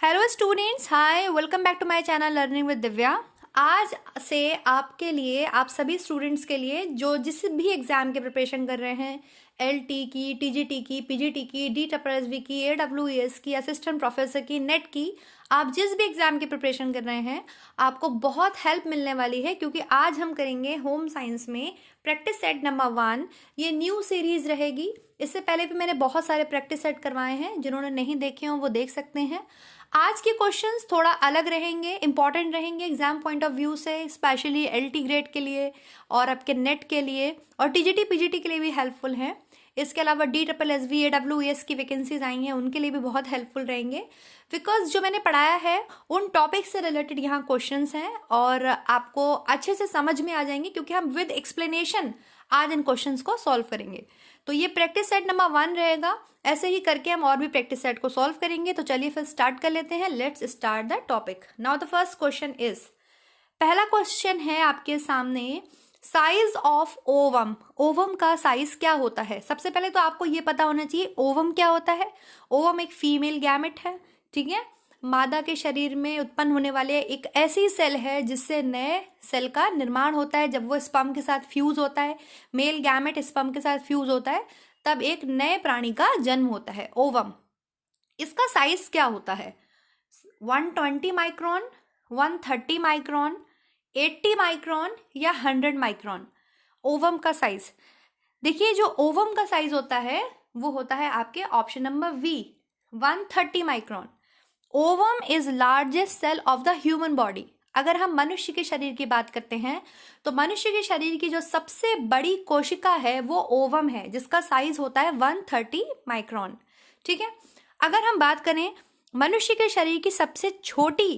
Hello students, hi, welcome back to my channel learning with Divya. आज से आपके लिए, आप सभी स्टूडेंट्स के लिए जो जिस भी एग्ज़ाम के प्रिपरेशन कर रहे हैं, एलटी की, टीजीटी की, पीजीटी की, डीएसपी की, एडब्ल्यूएस की, असिस्टेंट प्रोफेसर की, नेट की, आप जिस भी एग्ज़ाम की प्रिपरेशन कर रहे हैं आपको बहुत हेल्प मिलने वाली है, क्योंकि आज हम करेंगे होम साइंस में प्रैक्टिस सेट नंबर 1। ये न्यू सीरीज़ रहेगी। इससे पहले भी मैंने बहुत सारे प्रैक्टिस सेट करवाए हैं, जिन्होंने नहीं देखे हों वो देख सकते हैं। आज के क्वेश्चंस थोड़ा अलग रहेंगे, इंपॉर्टेंट रहेंगे एग्जाम पॉइंट ऑफ व्यू से, स्पेशली एलटी ग्रेड के लिए और आपके नेट के लिए और टीजीटी पीजीटी के लिए भी हेल्पफुल हैं। इसके अलावा DSSB AWS की वैकेंसीज आई हैं, उनके लिए भी बहुत हेल्पफुल रहेंगे, बिकॉज जो मैंने पढ़ाया है उन टॉपिक से रिलेटेड यहाँ क्वेश्चंस हैं और आपको अच्छे से समझ में आ जाएंगे, क्योंकि हम विद एक्सप्लेनेशन आज इन क्वेश्चंस को सॉल्व करेंगे। तो ये प्रैक्टिस सेट नंबर 1 रहेगा। ऐसे ही करके हम और भी प्रैक्टिस सेट को सॉल्व करेंगे। तो चलिए फिर स्टार्ट कर लेते हैं। Let's start the topic. Now the first question is, पहला क्वेश्चन है आपके सामने, साइज ऑफ ओवम। ओवम का साइज क्या होता है? सबसे पहले तो आपको ये पता होना चाहिए ओवम क्या होता है। ओवम एक फीमेल गैमेट है, ठीक है। मादा के शरीर में उत्पन्न होने वाले एक ऐसी सेल है जिससे नए सेल का निर्माण होता है। जब वो स्पर्म के साथ फ्यूज होता है, मेल गैमेट स्पर्म के साथ फ्यूज होता है, तब एक नए प्राणी का जन्म होता है, ओवम। इसका साइज क्या होता है? 120 माइक्रोन, 130 माइक्रोन, 80 माइक्रोन या 100 माइक्रोन? ओवम का साइज देखिए, जो ओवम का साइज होता है वो होता है आपके ऑप्शन नंबर बी, 130 माइक्रोन। Ovum is largest cell of the human body. अगर हम मनुष्य के शरीर की बात करते हैं तो मनुष्य के शरीर की जो सबसे बड़ी कोशिका है वो ओवम है, जिसका साइज होता है 130 माइक्रोन, ठीक है। अगर हम बात करें मनुष्य के शरीर की सबसे छोटी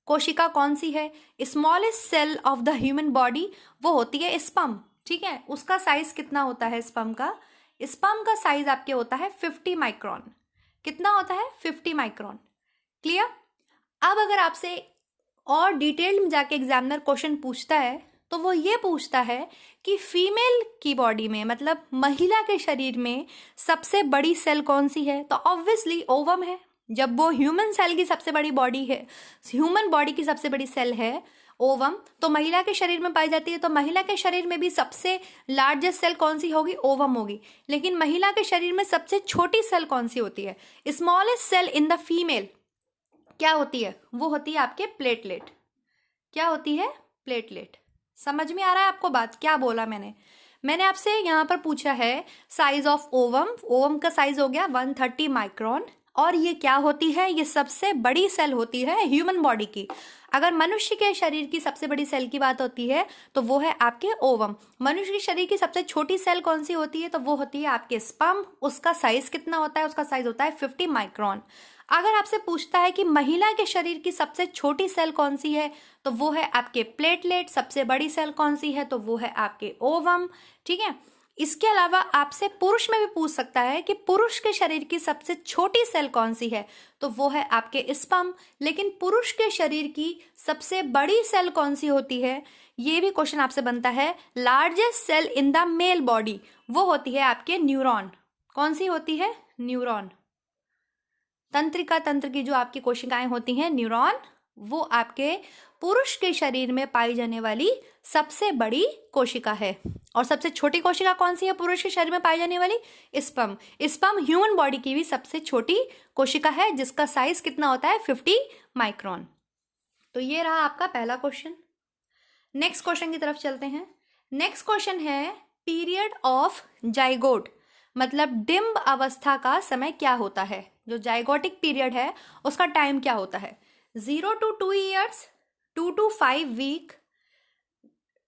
कोशिका कौन सी है, smallest cell of the human body, वो होती है स्पर्म, ठीक है। उसका साइज कितना होता है स्पर्म का? स्पर्म का साइज आपके होता है 50 माइक्रोन। कितना होता है? 50 माइक्रोन। क्लियर? अब अगर आपसे और डिटेल में जाके एग्जामिनर क्वेश्चन पूछता है तो वो ये पूछता है कि फीमेल की बॉडी में, मतलब महिला के शरीर में सबसे बड़ी सेल कौन सी है, तो ऑब्वियसली ओवम है। जब वो ह्यूमन सेल की सबसे बड़ी बॉडी है, ह्यूमन बॉडी की सबसे बड़ी सेल है ओवम, तो महिला के शरीर में पाई जाती है, तो महिला के शरीर में भी सबसे लार्जेस्ट सेल कौन सी होगी? ओवम होगी। लेकिन महिला के शरीर में सबसे छोटी सेल कौन सी होती है? Smallest cell in the female क्या होती है? वो होती है आपके प्लेटलेट। क्या होती है? प्लेटलेट। समझ में आ रहा है आपको बात? क्या बोला मैंने आपसे यहाँ पर पूछा है साइज ऑफ ओवम। ओवम का साइज हो गया 130 माइक्रोन, और ये क्या होती है? ये सबसे बड़ी सेल होती है ह्यूमन बॉडी की। अगर मनुष्य के शरीर की सबसे बड़ी सेल की बात होती है तो वो है आपके ओवम। मनुष्य के शरीर की सबसे छोटी सेल कौन सी होती है? तो वो होती है आपके स्पर्म। उसका साइज कितना होता है? उसका साइज होता है 50 माइक्रोन। अगर आपसे पूछता है कि महिला के शरीर की सबसे छोटी सेल कौन सी है, तो वो है आपके प्लेटलेट। सबसे बड़ी सेल कौन सी है? तो वो है आपके ओवम, ठीक है। इसके अलावा आपसे पुरुष में भी पूछ सकता है कि पुरुष के शरीर की सबसे छोटी सेल कौन सी है, तो वो है आपके स्पर्म। लेकिन पुरुष के शरीर की सबसे बड़ी सेल कौन सी होती है, ये भी क्वेश्चन आपसे बनता है। Largest cell in the male body, वो होती है आपके न्यूरॉन। कौन सी होती है? न्यूरॉन। तंत्रिका तंत्र की जो आपकी कोशिकाएं होती हैं, न्यूरॉन, वो आपके पुरुष के शरीर में पाई जाने वाली सबसे बड़ी कोशिका है। और सबसे छोटी कोशिका कौन सी है पुरुष के शरीर में पाई जाने वाली? स्पर्म। स्पर्म ह्यूमन बॉडी की भी सबसे छोटी कोशिका है, जिसका साइज कितना होता है? 50 माइक्रोन। तो ये रहा आपका पहला क्वेश्चन। नेक्स्ट क्वेश्चन की तरफ चलते हैं। नेक्स्ट क्वेश्चन है, पीरियड ऑफ जाइगोट, मतलब डिम्ब अवस्था का समय क्या होता है? जो जाइगोटिक पीरियड है उसका टाइम क्या होता है? 0 to 2 years, 2 to 5 week,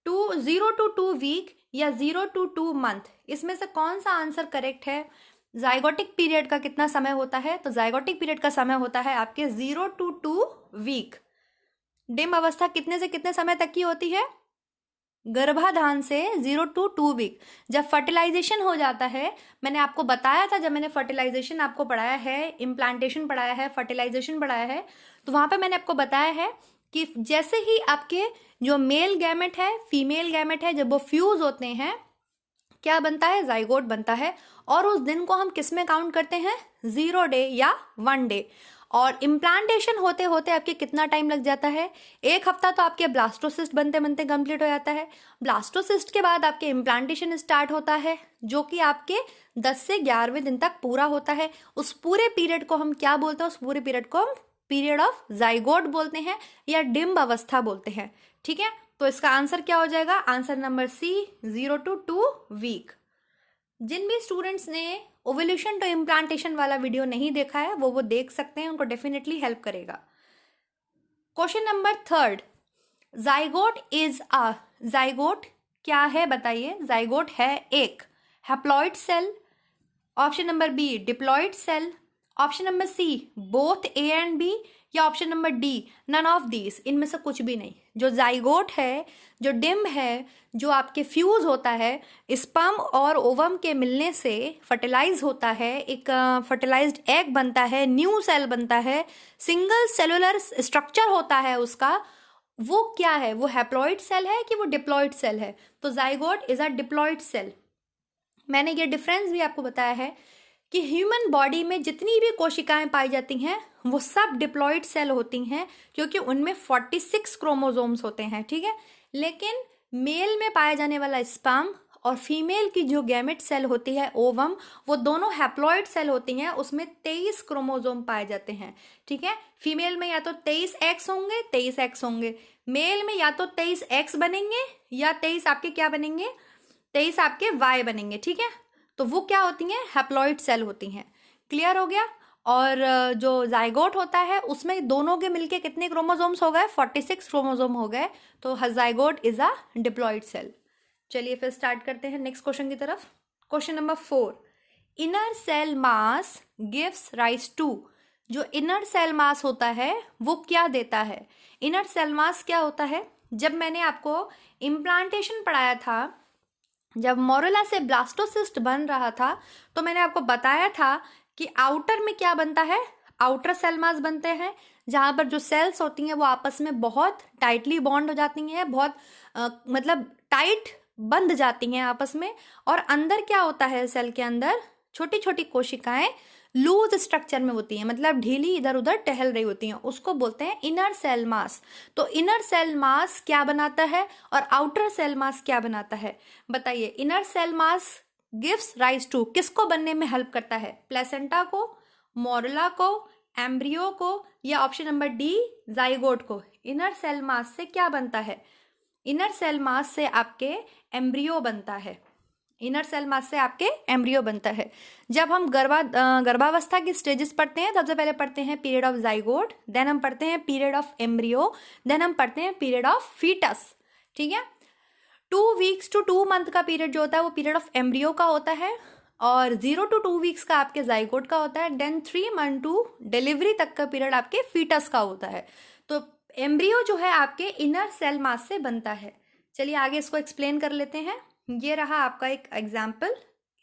0 to 2 week या 0 to 2 month? इसमें से कौन सा आंसर करेक्ट है? जाइगोटिक पीरियड का कितना समय होता है? तो जाइगोटिक पीरियड का समय होता है आपके 0 to 2 week। डिम्ब अवस्था कितने से कितने समय तक की होती है? गर्भाधान से 0 to 2 वीक। जब फर्टिलाइजेशन हो जाता है, मैंने आपको बताया था, जब मैंने फर्टिलाइजेशन आपको पढ़ाया है, इम्प्लांटेशन पढ़ाया है, फर्टिलाइजेशन पढ़ाया है, तो वहां पे मैंने आपको बताया है कि जैसे ही आपके जो मेल गैमेट है, फीमेल गैमेट है, जब वो फ्यूज होते हैं क्या बनता है? जाइगोट बनता है। और उस दिन को हम किस में काउंट करते हैं? 0 डे या 1 डे। और इम्प्लांटेशन होते होते आपके कितना टाइम लग जाता है? 1 हफ्ता तो आपके ब्लास्टोसिस्ट बनते बनते कंप्लीट हो जाता है। ब्लास्टोसिस्ट के बाद आपके इम्प्लांटेशन स्टार्ट होता है, जो कि आपके 10 से 11वें दिन तक पूरा होता है। उस पूरे पीरियड को हम क्या बोलते हैं? उस पूरे पीरियड को हम पीरियड ऑफ जाइगोट बोलते हैं या डिम्ब अवस्था बोलते हैं। ठीक है, तो इसका आंसर क्या हो जाएगा? Answer number C, 0 to 2 week. जिन भी स्टूडेंट्स ने ओवल्यूशन टू इम्प्लांटेशन वाला वीडियो नहीं देखा है वो देख सकते हैं, उनको डेफिनेटली हेल्प करेगा। Question number 3, zygote is a, zygote क्या है बताइए? जाइगोट है एक haploid cell, option number B diploid cell, option number C both A and B, या option number D none of these, इनमें से कुछ भी नहीं। जो जाइगोट है, जो डिम्ब है, जो आपके फ्यूज होता है, स्पर्म और ओवम के मिलने से फर्टिलाइज होता है, एक फर्टिलाइज्ड एग बनता है, न्यू सेल बनता है, सिंगल सेलुलर स्ट्रक्चर होता है उसका, वो क्या है? वो हैप्लॉइड सेल है कि वो डिप्लॉइड सेल है? तो zygote is a diploid cell. मैंने ये डिफरेंस भी आपको बताया है कि ह्यूमन बॉडी में जितनी भी कोशिकाएं पाई जाती हैं वो सब डिप्लॉइड सेल होती हैं, क्योंकि उनमें 46 क्रोमोसोम्स होते हैं। ठीक है, लेकिन मेल में पाया जाने वाला स्पर्म और फीमेल की जो गैमेट सेल होती है ओवम, वो दोनों हैप्लॉइड सेल होती हैं, उसमें 23 क्रोमोसोम पाए जाते हैं। ठीक है, फीमेल में या तो 23 एक्स होंगे, 23 एक्स होंगे, मेल में या तो 23 एक्स बनेंगे या 23 आपके क्या बनेंगे? 23 आपके वाई बनेंगे। ठीक है, तो वो क्या होती हैं? हैप्लॉइड सेल होती हैं। क्लियर हो गया? और जो जाइगोट होता है उसमें दोनों के मिलके कितने क्रोमोसोम्स हो गए? 46 क्रोमोसोम हो गए। तो zygote is a diploid cell. चलिए फिर स्टार्ट करते हैं नेक्स्ट क्वेश्चन की तरफ। Question number 4, inner cell mass gives rise to. जो इनर सेल मास होता है वो क्या देता है? इनर सेल मास क्या होता है? जब मैंने आपको इम्प्लांटेशन पढ़ाया था, जब मोरेला से ब्लास्टोसिस्ट बन रहा था, तो मैंने आपको बताया था कि आउटर में क्या बनता है? आउटर सेल मास बनते हैं, जहां पर जो सेल्स होती हैं वो आपस में बहुत टाइटली बॉन्ड हो जाती हैं, बहुत मतलब टाइट बंध जाती हैं आपस में। और अंदर क्या होता है? सेल के अंदर छोटी छोटी कोशिकाएं लूज स्ट्रक्चर में होती हैं, मतलब ढीली इधर उधर टहल रही होती हैं, उसको बोलते हैं इनर सेल मास। तो इनर सेल मास क्या बनाता है और आउटर सेल मास क्या बनाता है? बताइए। Inner cell mass gives rise to किसको बनने में हेल्प करता है? प्लेसेंटा को, मोरेला को, एम्ब्रियो को, या ऑप्शन नंबर डी जाइगोट को? इनर सेल मास से क्या बनता है? इनर सेल मास से आपके एम्ब्रियो बनता है। इनर सेल मास से आपके एम्ब्रियो बनता है। जब हम गर्भावस्था की स्टेजेस पढ़ते हैं, सबसे पहले पढ़ते हैं पीरियड ऑफ जाइगोट, देन हम पढ़ते हैं पीरियड ऑफ एम्ब्रियो, देन हम पढ़ते हैं पीरियड ऑफ फीटस। ठीक है, 2 वीक्स टू 2 मंथ का पीरियड जो होता है वो पीरियड ऑफ एम्ब्रियो का होता है, और 0 to 2 वीक्स का आपके जाइगोट का होता है, देन 3 मंथ टू डिलीवरी तक का पीरियड आपके फीटस का होता है। तो एम्ब्रियो जो है आपके इनर सेल मास से बनता है। चलिए आगे इसको एक्सप्लेन कर लेते हैं। ये रहा आपका एक एग्जाम्पल,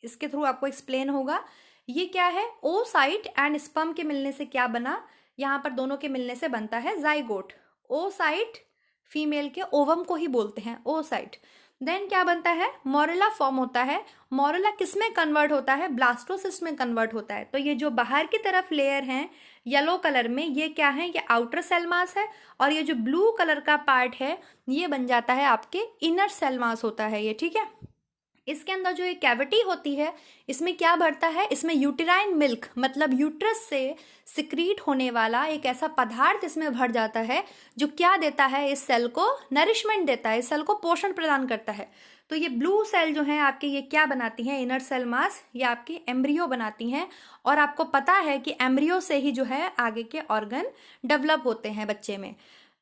इसके थ्रू आपको एक्सप्लेन होगा। ये क्या है? ओसाइट एंड स्पर्म के मिलने से क्या बना? यहाँ पर दोनों के मिलने से बनता है जाइगोट। ओसाइट फीमेल के ओवम को ही बोलते हैं ओसाइट। देन क्या बनता है? मोरेला फॉर्म होता है। मोरेला किस में कन्वर्ट होता है? ब्लास्टोसिस्ट में कन्वर्ट होता है। तो ये जो बाहर की तरफ लेयर है येलो कलर में, ये क्या है? ये आउटर सेल मास है, और ये जो ब्लू कलर का पार्ट है ये बन जाता है आपके इनर सेल मास होता है ये। ठीक है, इसके अंदर जो एक कैविटी होती है, इसमें क्या भरता है? इसमें यूटेराइन मिल्क, मतलब यूट्रस से सिक्रीट होने वाला एक ऐसा पदार्थ इसमें भर जाता है, जो क्या देता है? इस सेल को नरिशमेंट देता है, इस सेल को पोषण प्रदान करता है। तो ये ब्लू सेल जो है आपके, ये क्या बनाती हैं? इनर सेल मास, ये आपकी एम्ब्रियो बनाती हैं। और आपको पता है कि एम्ब्रियो से ही जो है आगे के ऑर्गन डेवलप होते हैं बच्चे में।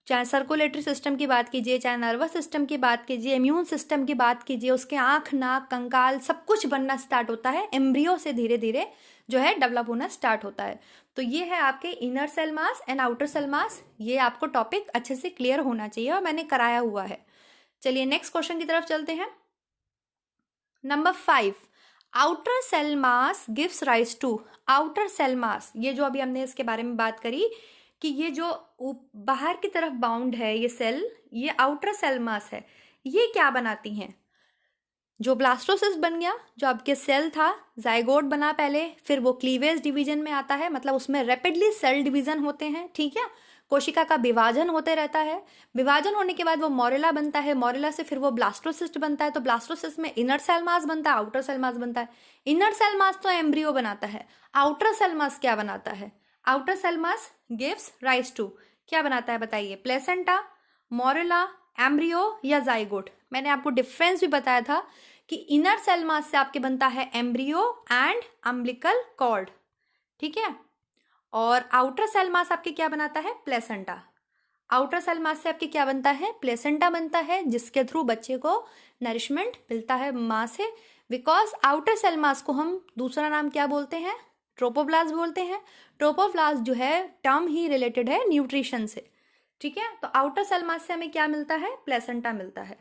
चाहे सर्कुलेटरी सिस्टम की बात कीजिए, चाहे नर्वस सिस्टम की बात कीजिए, इम्यून सिस्टम की बात कीजिए, उसके आँख, नाक, कंकाल सब कुछ बनना स्टार्ट होता है एम्ब्रियो से, धीरे धीरे जो है डेवलप होना स्टार्ट होता है। तो ये है आपके inner cell mass and outer cell mass. ये आपको टॉपिक अच्छे से क्लियर होना चाहिए और मैंने कराया हुआ है। चलिए नेक्स्ट क्वेश्चन की तरफ चलते हैं। Number 5, outer cell mass gives rise to. Outer cell mass, ये जो अभी हमने इसके बारे में बात करी कि ये जो बाहर की तरफ बाउंड है ये सेल, ये आउटर सेल मास है, ये क्या बनाती हैं? जो ब्लास्टोसिस्ट बन गया, जो आपके सेल था, जाइगोट बना पहले, फिर वो क्लीवेज डिवीजन में आता है, मतलब उसमें रैपिडली सेल डिवीजन होते हैं, ठीक है। कोशिका का विभाजन होते रहता है, विभाजन होने के बाद वो मोरेला बनता है, मोरेला से फिर वो ब्लास्टोसिस्ट बनता है, तो ब्लास्टोसिस्ट में इनर सेल मास बनता है, आउटर सेल मास बनता है। इनर सेल मास तो एम्ब्रियो बनाता है, आउटर सेल मास क्या बनाता है? Outer cell mass gives rise to, क्या बनाता है बताइए? प्लेसेंटा, मोरेला, एम्ब्रियो या जाइगोट? मैंने आपको डिफरेंस भी बताया था कि इनर सेल मास से आपके बनता है एम्ब्रियो एंड अम्बिलिकल कॉर्ड, ठीक है। और आउटर सेल मास आपके क्या बनाता है? प्लेसेंटा। आउटर सेल मास से आपके क्या बनता है? प्लेसेंटा बनता है, जिसके थ्रू बच्चे को नरिशमेंट मिलता है मां से। बिकॉज आउटर सेल मास को हम दूसरा नाम क्या बोलते हैं? ट्रोपोब्लास्ट बोलते हैं। ट्रोपोब्लास्ट जो है टर्म ही रिलेटेड है न्यूट्रिशन से, ठीक है। तो आउटर सेल मास से हमें क्या मिलता है? प्लेसेंटा मिलता है।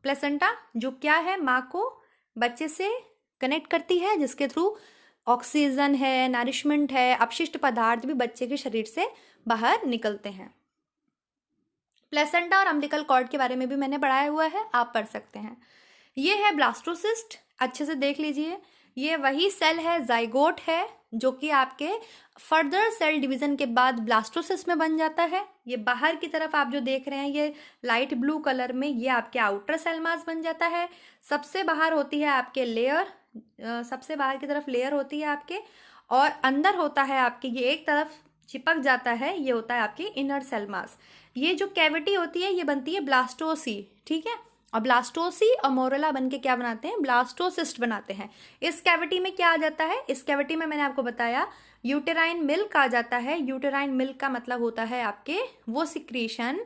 प्लेसेंटा जो क्या है, माँ को बच्चे से कनेक्ट करती है, जिसके थ्रू ऑक्सीजन है, नरिशमेंट है, अपशिष्ट पदार्थ भी बच्चे के शरीर से बाहर निकलते हैं। प्लेसेंटा और अम्बिलिकल कॉर्ड के बारे में भी मैंने पढ़ाया हुआ है, आप पढ़ सकते हैं। ये है ब्लास्टोसिस्ट, अच्छे से देख लीजिए। ये वही सेल है, जाइगोट है, जो कि आपके फर्दर सेल डिवीजन के बाद ब्लास्टोसिस्ट में बन जाता है। ये बाहर की तरफ आप जो देख रहे हैं ये लाइट ब्लू कलर में, ये आपके आउटर सेल मास बन जाता है। सबसे बाहर होती है आपके लेयर, सबसे बाहर की तरफ लेयर होती है आपके, और अंदर होता है आपके, ये एक तरफ चिपक जाता है, ये होता है आपकी इनर सेल मास। ये जो कैविटी होती है ये बनती है ब्लास्टोसी, ठीक है। और ब्लास्टोसी और मोरेला बन के क्या बनाते हैं? ब्लास्टोसिस्ट बनाते हैं। इस कैविटी में क्या आ जाता है? इस कैविटी में मैंने आपको बताया यूटेराइन मिल्क आ जाता है। यूटेराइन मिल्क का मतलब होता है आपके वो सिक्रीशन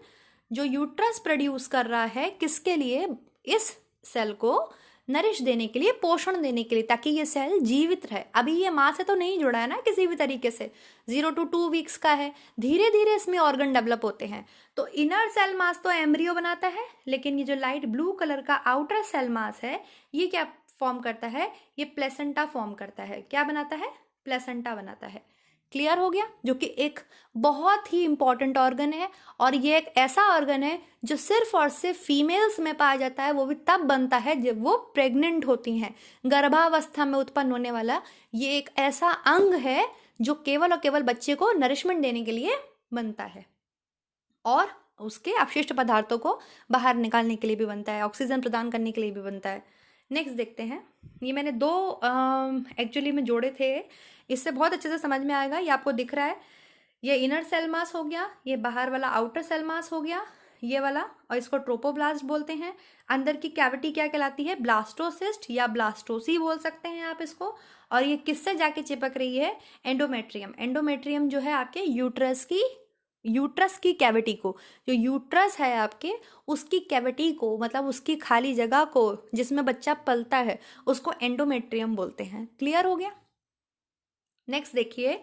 जो यूट्रस प्रोड्यूस कर रहा है, किसके लिए? इस सेल को नरिश देने के लिए, पोषण देने के लिए, ताकि ये सेल जीवित रहे। अभी ये माँ से तो नहीं जुड़ा है ना किसी भी तरीके से, 0 to 2 वीक्स का है, धीरे धीरे इसमें ऑर्गन डेवलप होते हैं। तो इनर सेल मास तो एम्ब्रियो बनाता है, लेकिन ये जो लाइट ब्लू कलर का आउटर सेल मास है ये क्या फॉर्म करता है? ये प्लेसेंटा फॉर्म करता है। क्या बनाता है? प्लेसेंटा बनाता है। क्लियर हो गया? जो कि एक बहुत ही इंपॉर्टेंट ऑर्गन है, और ये एक ऐसा ऑर्गन है जो सिर्फ और सिर्फ फीमेल्स में पाया जाता है, वो भी तब बनता है जब वो प्रेग्नेंट होती हैं। गर्भावस्था में उत्पन्न होने वाला ये एक ऐसा अंग है जो केवल और केवल बच्चे को नरिशमेंट देने के लिए बनता है, और उसके अपशिष्ट पदार्थों को बाहर निकालने के लिए भी बनता है, ऑक्सीजन प्रदान करने के लिए भी बनता है। नेक्स्ट देखते हैं। ये मैंने दो एक्चुअली में जोड़े थे, इससे बहुत अच्छे से समझ में आएगा। ये आपको दिख रहा है, ये इनर सेल मास हो गया, ये बाहर वाला आउटर सेल मास हो गया, ये वाला, और इसको ट्रोपोब्लास्ट बोलते हैं। अंदर की कैविटी क्या कहलाती है? ब्लास्टोसिस्ट या ब्लास्टोसी बोल सकते हैं आप इसको। और ये किससे जाके चिपक रही है? एंडोमेट्रियम। एंडोमेट्रियम जो है आपके यूट्रस की कैविटी को, जो यूट्रस है आपके उसकी कैविटी को, मतलब उसकी खाली जगह को जिसमें बच्चा पलता है, उसको एंडोमेट्रियम बोलते हैं। क्लियर हो गया? नेक्स्ट देखिए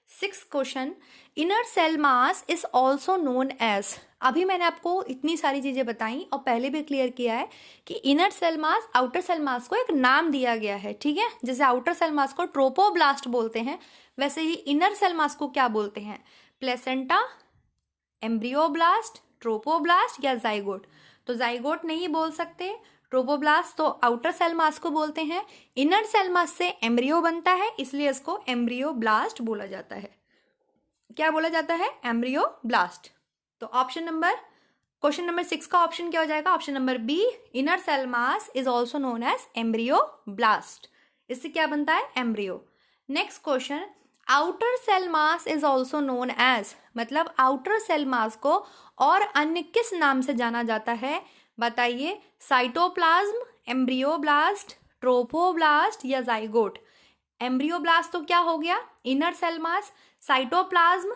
6th question, inner cell mass is also known as. अभी मैंने आपको इतनी सारी चीजें बताई और पहले भी क्लियर किया है कि inner cell mass outer cell mass को एक नाम दिया गया है, ठीक है। जैसे आउटर सेल मास को ट्रोपोब्लास्ट बोलते हैं, वैसे ही इनर सेल मास को क्या बोलते हैं? प्लेसेंटा, एम्ब्रियोब्लास्ट, ट्रोपोब्लास्ट या जाइगोट? तो जाइगोट नहीं बोल सकते, ट्रोपोब्लास्ट तो आउटर सेल मास को बोलते हैं, इनर सेल मास से एम्ब्रियो बनता है, इसलिए इसको एम्ब्रियोब्लास्ट बोला जाता है। क्या बोला जाता है? एम्ब्रियोब्लास्ट। तो क्वेश्चन नंबर 6 का ऑप्शन क्या हो जाएगा? Option number B, inner cell mass is also known as embryoblast. इससे क्या बनता है? Embryo. Next question, outer cell mass is also known as, मतलब आउटर सेल मास को और अन्य किस नाम से जाना जाता है? बताइए। साइटोप्लाज्म, एम्ब्रियोब्लास्ट, ट्रोपोब्लास्ट या जाइगोट? एम्ब्रियोब्लास्ट तो क्या हो गया? इनर सेल मास। साइटोप्लाज्म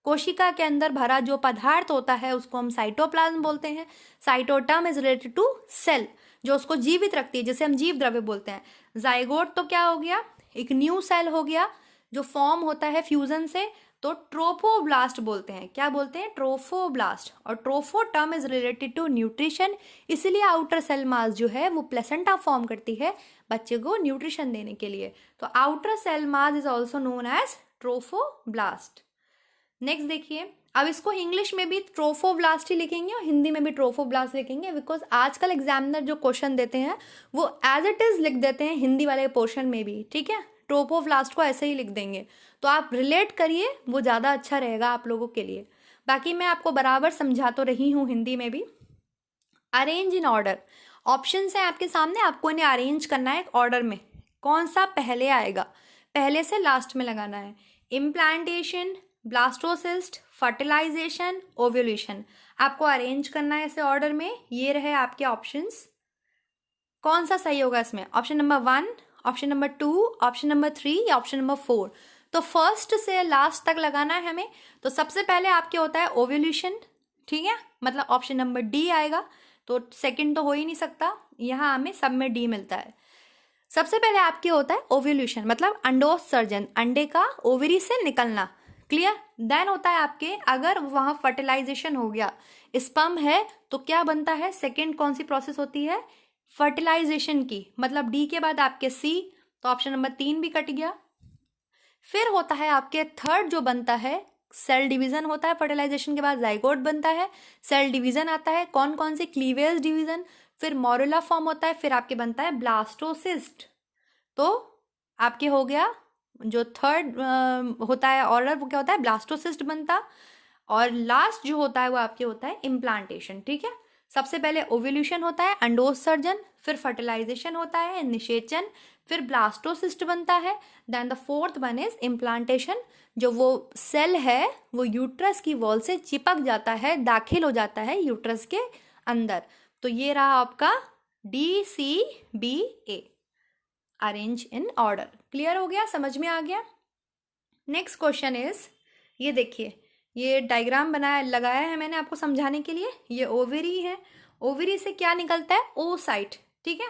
कोशिका के अंदर भरा जो पदार्थ होता है उसको हम साइटोप्लाज्म बोलते हैं। साइटोटर्म इज रिलेटेड टू सेल, जो उसको जीवित रखती है, जिसे हम जीव द्रव्य बोलते हैं। जाइगोट तो क्या हो गया? एक न्यू सेल हो गया जो फॉर्म होता है फ्यूजन से, तो ट्रोफोब्लास्ट बोलते हैं। क्या बोलते हैं? ट्रोफोब्लास्ट। और tropho term is related to nutrition, इसलिए आउटर सेल मास जो है वो प्लेसेंटा फॉर्म करती है बच्चे को न्यूट्रिशन देने के लिए। तो outer cell mass is also known as trophoblast. Next देखिए, अब इसको इंग्लिश में भी ट्रोफोब्लास्ट ही लिखेंगे और हिंदी में भी ट्रोफोब्लास्ट लिखेंगे, बिकॉज आजकल एग्जामिनर जो क्वेश्चन देते हैं वो एज इट इज लिख देते हैं हिंदी वाले पोर्शन में भी, ठीक है। ट्रोफोब्लास्ट को ऐसे ही लिख देंगे, तो आप रिलेट करिए, वो ज़्यादा अच्छा रहेगा आप लोगों के लिए। बाकी मैं आपको बराबर समझा तो रही हूँ हिंदी में भी। अरेंज इन ऑर्डर, ऑप्शंस हैं आपके सामने, आपको इन्हें अरेंज करना है एक ऑर्डर में, कौन सा पहले आएगा, पहले से लास्ट में लगाना है। इम्प्लांटेशन, ब्लास्टोसिस्ट, फर्टिलाइजेशन, ओव्यूलेशन, आपको अरेंज करना है ऐसे ऑर्डर में। ये रहे आपके ऑप्शंस, कौन सा सही होगा इसमें, option number 1, option number 2, option number 3 या ऑप्शन नंबर 4। तो फर्स्ट से लास्ट तक लगाना है हमें। तो सबसे पहले आपके होता है ओव्यूलेशन, ठीक है, मतलब ऑप्शन नंबर डी आएगा, तो सेकंड तो हो ही नहीं सकता, यहाँ हमें सब में डी मिलता है। सबसे पहले आपके होता है ओव्यूलेशन, मतलब अंडोत्सर्जन, अंडे का ओवरी से निकलना, क्लियर। देन होता है आपके, अगर वहां फर्टिलाइजेशन हो गया, स्पर्म है, तो क्या बनता है, सेकंड कौन सी प्रोसेस होती है, फर्टिलाइजेशन की, मतलब डी के बाद आपके सी, तो ऑप्शन नंबर 3 भी कट गया। फिर होता है आपके थर्ड जो बनता है, सेल डिवीजन होता है, फर्टिलाइजेशन के बाद जाइगोट बनता है, सेल डिवीजन आता है, कौन कौन से, क्लीवेज डिवीजन, फिर मोरुला फॉर्म होता है, फिर आपके बनता है ब्लास्टोसिस्ट। तो आपके हो गया जो थर्ड होता है ऑर्डर, वो क्या होता है, ब्लास्टोसिस्ट बनता, और लास्ट जो होता है वो आपके होता है इम्प्लांटेशन, ठीक है। सबसे पहले ओव्यूलेशन होता है, अंडोत्सर्जन, फिर फर्टिलाइजेशन होता है, निषेचन, फिर ब्लास्टोसिस्ट बनता है, then the fourth one is implantation, जो वो सेल है वो यूट्रस की वॉल से चिपक जाता है, दाखिल हो जाता है यूट्रस के अंदर। तो ये रहा आपका DCBA, arrange in order. Clear हो गया, समझ में आ गया। नेक्स्ट क्वेश्चन इज, ये देखिए, ये डायग्राम बनाया लगाया है मैंने आपको समझाने के लिए। ये ओवेरी है, ओवेरी से क्या निकलता है, ओसाइट, ठीक है।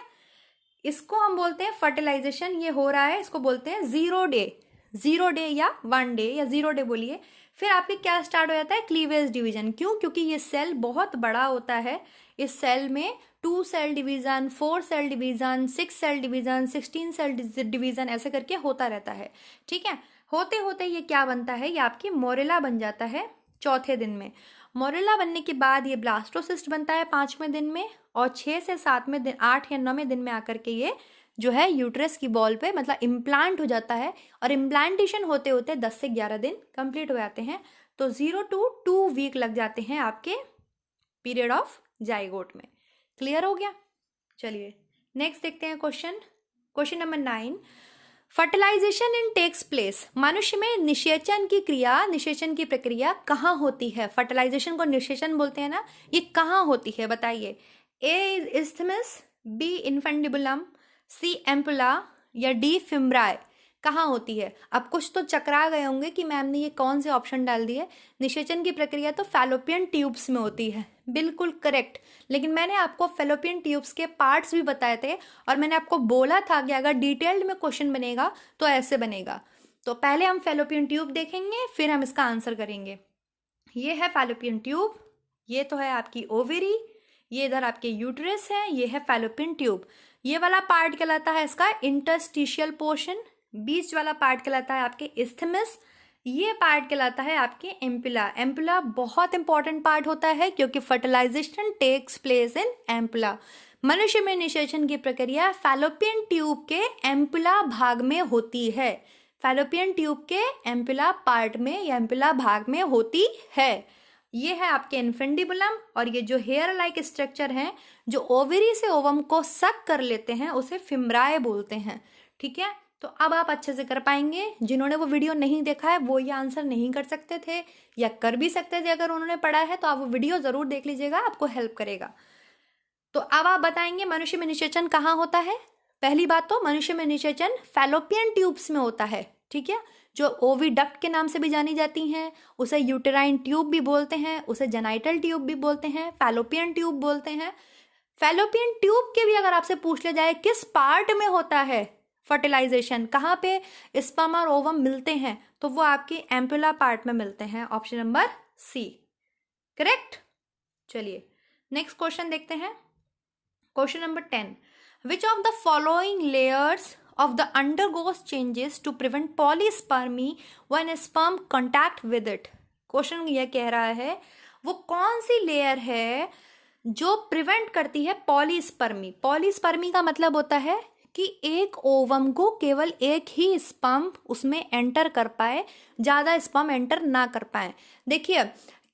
इसको हम बोलते हैं फर्टिलाइजेशन, ये हो रहा है, इसको बोलते हैं 0 डे, 0 डे या 1 डे या 0 डे बोलिए। फिर आपके क्या स्टार्ट हो जाता है, क्लीवेज डिवीजन, क्यों, क्योंकि ये सेल बहुत बड़ा होता है, इस सेल में 2 cell division, 4 cell division, 6 cell division, 16 cell division, ऐसे करके होता रहता है, ठीक है। होते होते ये क्या बनता है, ये आपकी मोरेला बन जाता है चौथे दिन में। मोरेला बनने के बाद ये ब्लास्टोसिस्ट बनता है 5वें दिन में, और 6 से 7वें दिन, 8 या 9वें दिन में आकर के ये जो है यूट्रस की बॉल पे मतलब इम्प्लांट हो जाता है, और इम्प्लांटेशन होते होते 10 से 11 दिन कंप्लीट हो जाते हैं। तो 0 to 2 वीक लग जाते हैं आपके पीरियड ऑफ जाइगोट में। क्लियर हो गया, चलिए नेक्स्ट देखते हैं क्वेश्चन। क्वेश्चन नंबर 9, फर्टिलाइजेशन इन टेक्स प्लेस, मनुष्य में निषेचन की क्रिया, निषेचन की प्रक्रिया कहाँ होती है, फर्टिलाइजेशन को निषेचन बोलते हैं ना, ये कहाँ होती है बताइए। ए इस्थमस, बी इन्फेंडिबुलम, सी एम्पुला, या डी फिम्ब्राई, कहाँ होती है। अब कुछ तो चकरा गए होंगे कि मैम ने ये कौन से ऑप्शन डाल दिए, निषेचन की प्रक्रिया तो फैलोपियन ट्यूब्स में होती है, बिल्कुल करेक्ट। लेकिन मैंने आपको फैलोपियन ट्यूब्स के पार्ट्स भी बताए थे, और मैंने आपको बोला था कि अगर डिटेल्ड में क्वेश्चन बनेगा तो ऐसे बनेगा। तो पहले हम फैलोपियन ट्यूब देखेंगे, फिर हम इसका आंसर करेंगे। ये है फैलोपियन ट्यूब, ये तो है आपकी ओवेरी, ये इधर आपके यूट्रस है, ये है फैलोपियन ट्यूब। ये वाला पार्ट कहलाता है इसका इंटरस्टिशियल पोर्शन, बीच वाला पार्ट कहलाता है आपके इस्थमस, ये पार्ट कहलाता है आपके एम्पुला। एम्पुला बहुत इंपॉर्टेंट पार्ट होता है, क्योंकि fertilisation takes place in ampulla. मनुष्य में निषेचन की प्रक्रिया फैलोपियन ट्यूब के एम्पुला भाग में होती है, फैलोपियन ट्यूब के एम्पुला पार्ट में या एम्पुला भाग में होती है। ये है आपके इन्फेंडिबुलम, और ये जो हेयर लाइक स्ट्रक्चर है जो ओवरी से ओवम को सक कर लेते हैं उसे फिम्ब्राई बोलते हैं, ठीक है। तो अब आप अच्छे से कर पाएंगे। जिन्होंने वो वीडियो नहीं देखा है वो ये आंसर नहीं कर सकते थे, या कर भी सकते थे अगर उन्होंने पढ़ा है, तो आप वो वीडियो जरूर देख लीजिएगा, आपको हेल्प करेगा। तो अब आप बताएंगे मनुष्य में निषेचन कहाँ होता है। पहली बात तो मनुष्य में निषेचन फैलोपियन ट्यूब्स में होता है, ठीक है, जो ओविडक्ट के नाम से भी जानी जाती हैं, उसे यूटेराइन ट्यूब भी बोलते हैं, उसे जेनाइटल ट्यूब भी बोलते हैं, फैलोपियन ट्यूब बोलते हैं। फैलोपियन ट्यूब के भी अगर आपसे पूछ लिया जाए किस पार्ट में होता है फर्टिलाइजेशन, कहाँ पे स्पर्म और ओवम मिलते हैं, तो वो आपके एम्पुला पार्ट में मिलते हैं, ऑप्शन नंबर सी करेक्ट। चलिए नेक्स्ट क्वेश्चन देखते हैं। Question number 10, which of the following layers of the undergoes changes to prevent polyspermy when a sperm contact with it, question यह कह रहा है वो कौन सी लेयर है जो प्रिवेंट करती है पॉलीस्पर्मी। पॉलीस्पर्मी का मतलब होता है कि एक ओवम को केवल एक ही स्पर्म उसमें एंटर कर पाए, ज़्यादा स्पर्म एंटर ना कर पाए। देखिए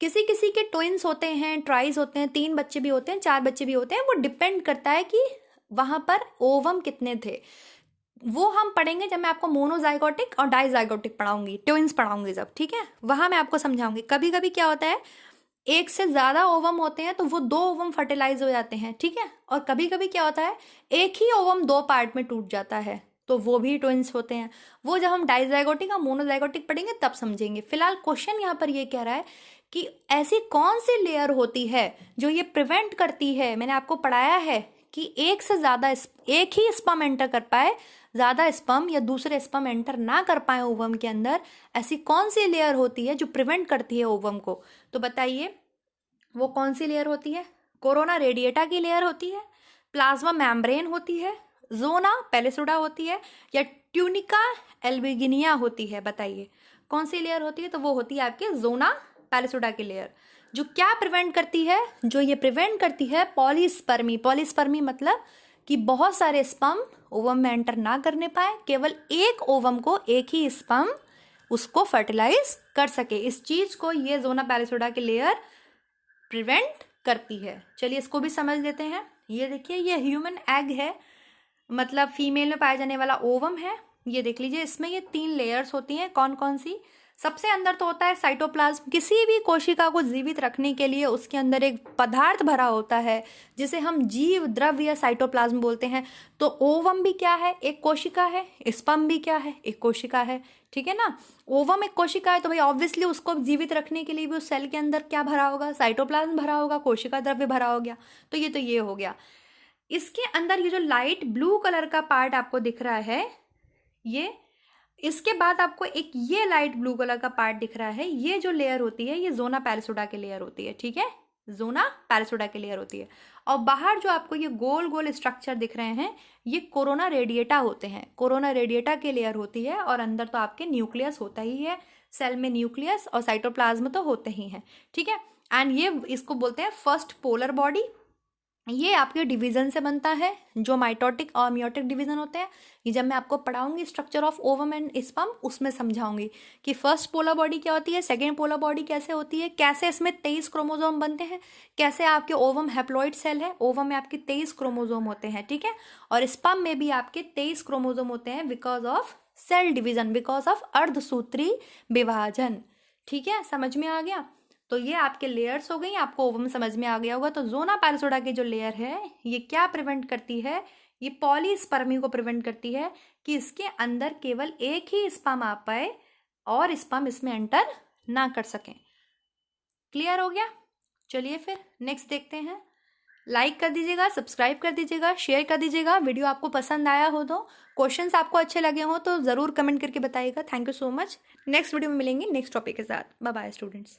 किसी किसी के ट्विंस होते हैं, ट्राइज होते हैं, 3 बच्चे भी होते हैं, 4 बच्चे भी होते हैं, वो डिपेंड करता है कि वहाँ पर ओवम कितने थे। वो हम पढ़ेंगे जब मैं आपको मोनोजाइगोटिक और डाइजाइगोटिक पढ़ाऊंगी, ट्विंस पढ़ाऊंगी जब, ठीक है, वहां मैं आपको समझाऊंगी। कभी कभी क्या होता है एक से ज्यादा ओवम होते हैं तो वो 2 ओवम फर्टिलाइज हो जाते हैं, ठीक है, और कभी कभी क्या होता है एक ही ओवम 2 पार्ट में टूट जाता है तो वो भी ट्विंस होते हैं। वो जब हम डाइजाइगोटिक और मोनोजाइगोटिक पढ़ेंगे तब समझेंगे। फिलहाल क्वेश्चन यहाँ पर ये कह रहा है कि ऐसी कौन सी लेयर होती है जो ये प्रिवेंट करती है, मैंने आपको पढ़ाया है कि एक से ज्यादा एक ही स्पर्म एंटर कर पाए, ज्यादा स्पर्म या दूसरे स्पर्म एंटर ना कर पाए ओवम के अंदर। ऐसी कौन सी लेयर होती है जो प्रिवेंट करती है ओवम को? तो बताइए वो कौन सी लेयर होती है? कोरोना रेडिएटा की लेयर होती है, प्लाज्मा मेम्ब्रेन होती है, जोना पैलिसुडा होती है, या ट्यूनिका एल्बिगिनिया होती है? बताइए कौन सी लेयर होती है? तो वो होती है आपके जोना पैलिसुडा की लेयर। जो क्या प्रिवेंट करती है? जो ये प्रिवेंट करती है पॉलीस्पर्मी। पॉलीस्पर्मी मतलब कि बहुत सारे स्पर्म ओवम में एंटर ना करने पाए, केवल एक ओवम को एक ही स्पर्म उसको फर्टिलाइज कर सके। इस चीज को ये जोना पैलिसुडा की लेयर प्रिवेंट करती है। चलिए इसको भी समझ लेते हैं। ये देखिए ये ह्यूमन एग है, मतलब फीमेल में पाया जाने वाला ओवम है। ये देख लीजिए इसमें ये 3 लेयर्स होती हैं। कौन कौन सी? सबसे अंदर तो होता है साइटोप्लाज्म। किसी भी कोशिका को जीवित रखने के लिए उसके अंदर एक पदार्थ भरा होता है जिसे हम जीव द्रव्य या साइटोप्लाज्म बोलते हैं। तो ओवम भी क्या है? एक कोशिका है। स्पर्म भी क्या है? एक कोशिका है, ठीक है ना। ओवम एक कोशिका है तो भाई ऑब्वियसली उसको जीवित रखने के लिए भी उस सेल के अंदर क्या भरा होगा? साइटोप्लाज्म भरा होगा, कोशिका द्रव्य भरा हो गया। तो ये हो गया। इसके अंदर ये जो लाइट ब्लू कलर का पार्ट आपको दिख रहा है, ये, इसके बाद आपको एक ये लाइट ब्लू कलर का पार्ट दिख रहा है, ये जो लेयर होती है ये जोना पैलिसुडा की लेयर होती है, ठीक है, जोना पैलिसुडा की लेयर होती है। और बाहर जो आपको ये गोल गोल स्ट्रक्चर दिख रहे हैं ये कोरोना रेडिएटा होते हैं। कोरोना रेडिएटा की लेयर होती है और अंदर तो आपके न्यूक्लियस होता ही है, सेल में न्यूक्लियस और साइटोप्लाज्म तो होते ही हैं, ठीक है। एंड ये इसको बोलते हैं फर्स्ट पोलर बॉडी। ये आपके डिवीजन से बनता है, जो माइटोटिक और मियोटिक डिवीजन होते हैं। ये जब मैं आपको पढ़ाऊंगी structure of ovum and sperm उसमें समझाऊंगी कि फर्स्ट पोलर बॉडी क्या होती है, सेकेंड पोलर बॉडी कैसे होती है, कैसे इसमें 23 क्रोमोसोम बनते हैं, कैसे आपके ओवम हैप्लॉइड सेल है, ओवम में आपके 23 क्रोमोसोम होते हैं, ठीक है, और स्पर्म में भी आपके 23 क्रोमोसोम होते हैं because of cell division, because of अर्धसूत्री विभाजन, ठीक है, समझ में आ गया। तो ये आपके लेयर्स हो गई, आपको ओवम समझ में आ गया होगा। तो जोना पैलिसुडा की जो लेयर है ये क्या प्रिवेंट करती है? ये पॉलीस्पर्मी को प्रिवेंट करती है कि इसके अंदर केवल एक ही स्पर्म आ पाए और स्पर्म इसमें एंटर ना कर सकें। क्लियर हो गया? चलिए फिर नेक्स्ट देखते हैं। लाइक कर दीजिएगा, सब्सक्राइब कर दीजिएगा, शेयर कर दीजिएगा। वीडियो आपको पसंद आया हो तो, क्वेश्चंस आपको अच्छे लगे हो तो ज़रूर कमेंट करके बताइएगा। Thank you so much. Next video में मिलेंगे नेक्स्ट टॉपिक के साथ। Bye bye students.